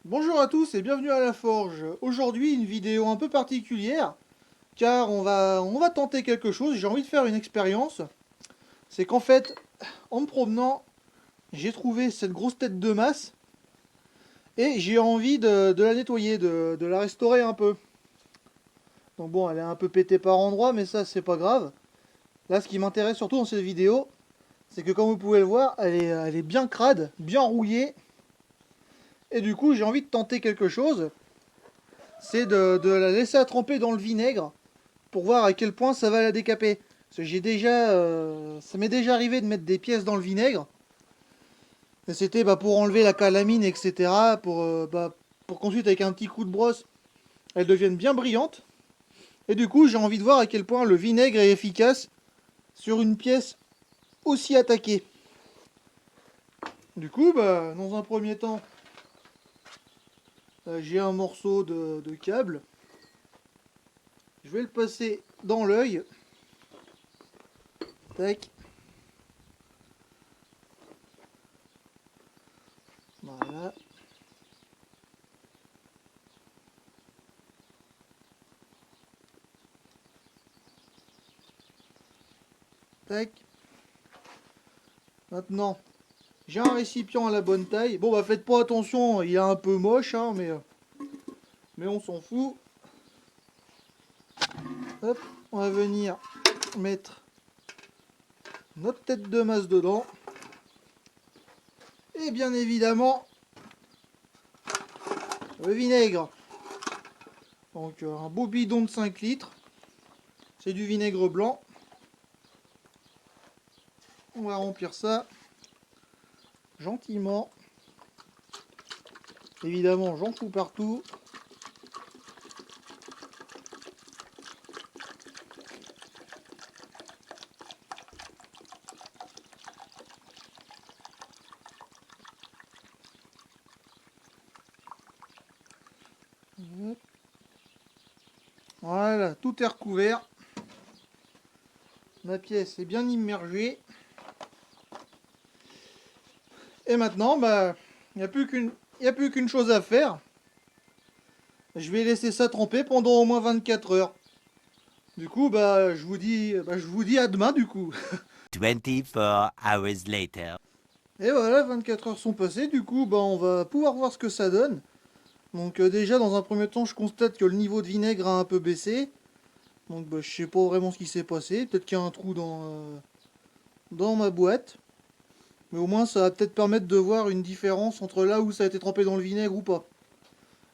Bonjour à tous et bienvenue à la Forge. Aujourd'hui une vidéo un peu particulière car on va tenter quelque chose, j'ai envie de faire une expérience. C'est qu'en fait, en me promenant, j'ai trouvé cette grosse tête de masse et j'ai envie de la nettoyer, de la restaurer un peu. Donc bon, elle est un peu pétée par endroits mais ça c'est pas grave. Là ce qui m'intéresse surtout dans cette vidéo, c'est que comme vous pouvez le voir, elle est bien crade, bien rouillée. Et du coup j'ai envie de tenter quelque chose, c'est de la laisser tremper dans le vinaigre pour voir à quel point ça va la décaper. Parce que ça m'est déjà arrivé de mettre des pièces dans le vinaigre. Et c'était pour enlever la calamine, etc. Pour qu'ensuite, avec un petit coup de brosse, elles deviennent bien brillantes. Et du coup, j'ai envie de voir à quel point le vinaigre est efficace sur une pièce aussi attaquée. Du coup, dans un premier temps, j'ai un morceau de câble. Je vais le passer dans l'œil. Tac. Voilà. Tac. Maintenant, j'ai un récipient à la bonne taille. Bon, faites pas attention, il est un peu moche, hein, mais on s'en fout. Hop, on va venir mettre notre tête de masse dedans. Et bien évidemment, le vinaigre. Donc, un beau bidon de 5 litres. C'est du vinaigre blanc. On va remplir ça gentiment. Évidemment, j'en fous partout. Voilà, tout est recouvert. Ma pièce est bien immergée. Et maintenant, il n'y a plus qu'une chose à faire. Je vais laisser ça tremper pendant au moins 24 heures. Du coup, je vous dis à demain du coup. 24 hours later. Et voilà, 24 heures sont passées. Du coup, on va pouvoir voir ce que ça donne. Donc déjà, dans un premier temps, je constate que le niveau de vinaigre a un peu baissé. Donc je sais pas vraiment ce qui s'est passé. Peut-être qu'il y a un trou dans ma boîte. Mais au moins, ça va peut-être permettre de voir une différence entre là où ça a été trempé dans le vinaigre ou pas.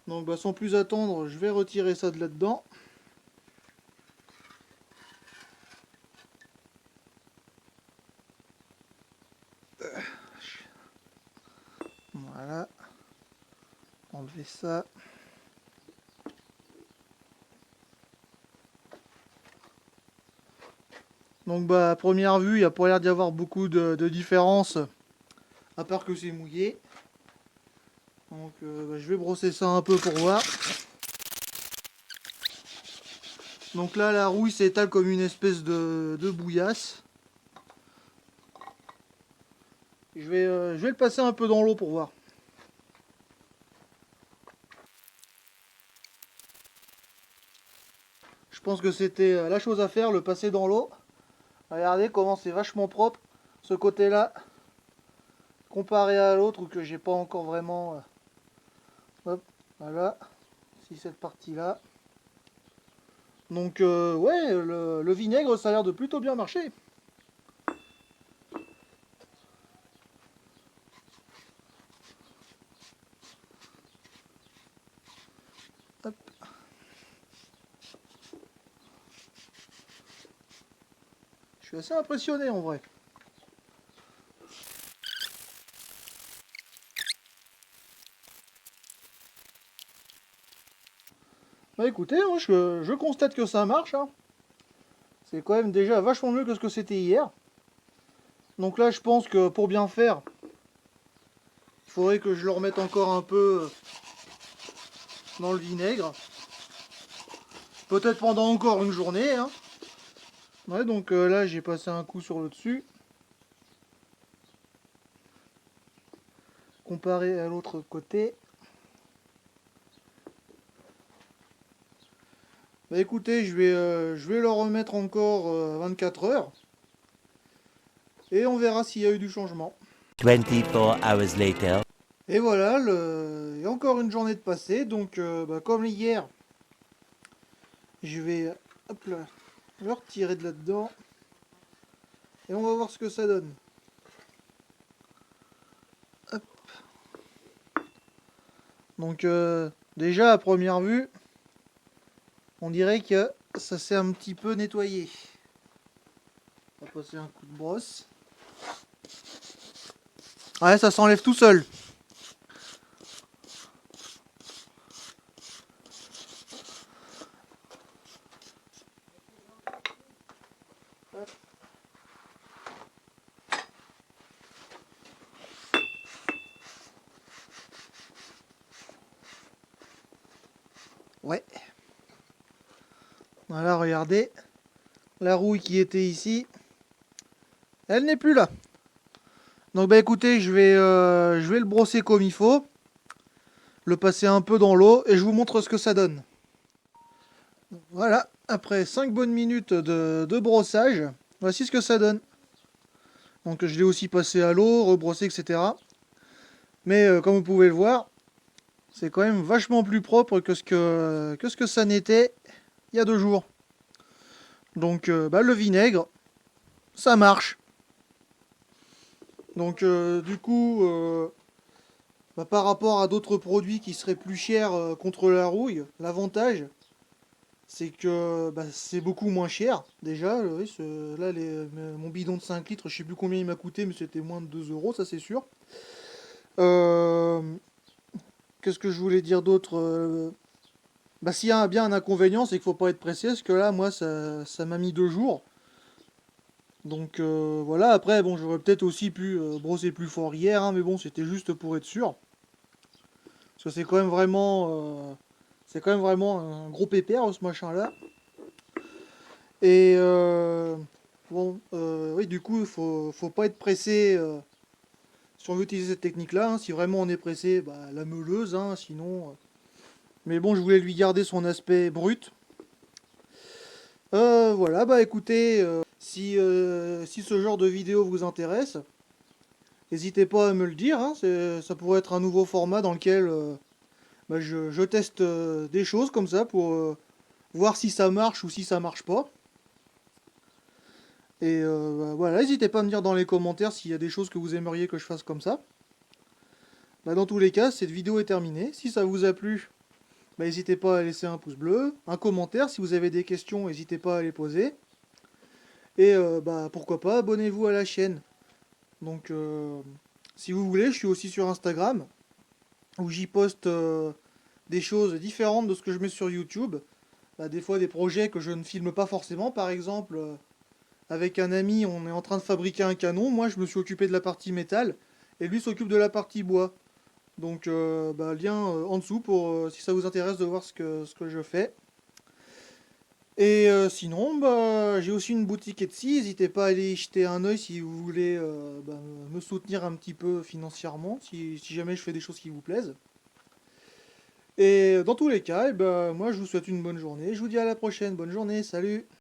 Donc sans plus attendre, je vais retirer ça de là-dedans. Voilà. Enlever ça. Donc à première vue, il n'y a pas l'air d'y avoir beaucoup de différence, à part que c'est mouillé. Donc je vais brosser ça un peu pour voir. Donc là, la rouille s'étale comme une espèce de bouillasse. Je vais le passer un peu dans l'eau pour voir. Je pense que c'était la chose à faire, le passer dans l'eau. Regardez comment c'est vachement propre, ce côté-là, comparé à l'autre que j'ai pas encore vraiment... hop, voilà, si cette partie-là. Donc ouais, le vinaigre, ça a l'air de plutôt bien marcher. Hop. Je suis assez impressionné en vrai. Bah écoutez, moi, je constate que ça marche, hein. C'est quand même déjà vachement mieux que ce que c'était hier. Donc là, je pense que pour bien faire, il faudrait que je le remette encore un peu dans le vinaigre. Peut-être pendant encore une journée, hein. Ouais, donc là, j'ai passé un coup sur le dessus. Comparé à l'autre côté. Bah écoutez, je vais le remettre encore 24 heures. Et on verra s'il y a eu du changement. 24 hours later. Et voilà, il y a encore une journée de passée. Donc bah, comme hier, je vais hop là, le retirer de là-dedans. Et on va voir ce que ça donne. Hop. Donc déjà à première vue, on dirait que ça s'est un petit peu nettoyé. On va passer un coup de brosse. Ouais, ça s'enlève tout seul. Ouais. Voilà, regardez. La rouille qui était ici, elle n'est plus là. Donc bah écoutez, je vais le brosser comme il faut. Le passer un peu dans l'eau et je vous montre ce que ça donne. Voilà, après 5 bonnes minutes de brossage, voici ce que ça donne. Donc je l'ai aussi passé à l'eau, rebrossé, etc. Mais comme vous pouvez le voir, c'est quand même vachement plus propre que ce que ça n'était il y a 2 jours. Donc bah, le vinaigre, ça marche. Donc du coup, bah, par rapport à d'autres produits qui seraient plus chers contre la rouille, l'avantage, c'est que bah, c'est beaucoup moins cher. Déjà, oui, là, mon bidon de 5 litres, je sais plus combien il m'a coûté, mais c'était moins de 2 euros, ça c'est sûr. Euh, Qu'est-ce que je voulais dire d'autre bah, s'il y a bien un inconvénient, c'est qu'il faut pas être pressé, parce que là, moi, ça m'a mis 2 jours. Donc voilà, après, bon, j'aurais peut-être aussi pu brosser plus fort hier, hein, mais bon, c'était juste pour être sûr. Parce que c'est quand même vraiment un gros pépère, ce machin-là. Et bon, oui, du coup, faut pas être pressé si on veut utiliser cette technique-là. Hein. Si vraiment on est pressé, bah, la meuleuse, hein, sinon. Mais bon, je voulais lui garder son aspect brut. Voilà, bah écoutez, si ce genre de vidéo vous intéresse, n'hésitez pas à me le dire. Hein, ça pourrait être un nouveau format dans lequel bah, je teste des choses comme ça pour voir si ça marche ou si ça marche pas. Et bah, voilà, n'hésitez pas à me dire dans les commentaires s'il y a des choses que vous aimeriez que je fasse comme ça. Bah, dans tous les cas, cette vidéo est terminée. Si ça vous a plu, bah, n'hésitez pas à laisser un pouce bleu, un commentaire. Si vous avez des questions, n'hésitez pas à les poser. Et bah, pourquoi pas, abonnez-vous à la chaîne. Donc, si vous voulez, je suis aussi sur Instagram, où j'y poste des choses différentes de ce que je mets sur YouTube. Bah, des fois, des projets que je ne filme pas forcément. Par exemple, avec un ami, on est en train de fabriquer un canon. Moi, je me suis occupé de la partie métal, et lui s'occupe de la partie bois. Donc, bah, lien en dessous pour si ça vous intéresse de voir ce que je fais. Et sinon, bah, j'ai aussi une boutique Etsy. N'hésitez pas à aller y jeter un oeil si vous voulez bah, me soutenir un petit peu financièrement, si jamais je fais des choses qui vous plaisent. Et dans tous les cas, eh ben, moi je vous souhaite une bonne journée. Je vous dis à la prochaine. Bonne journée, salut!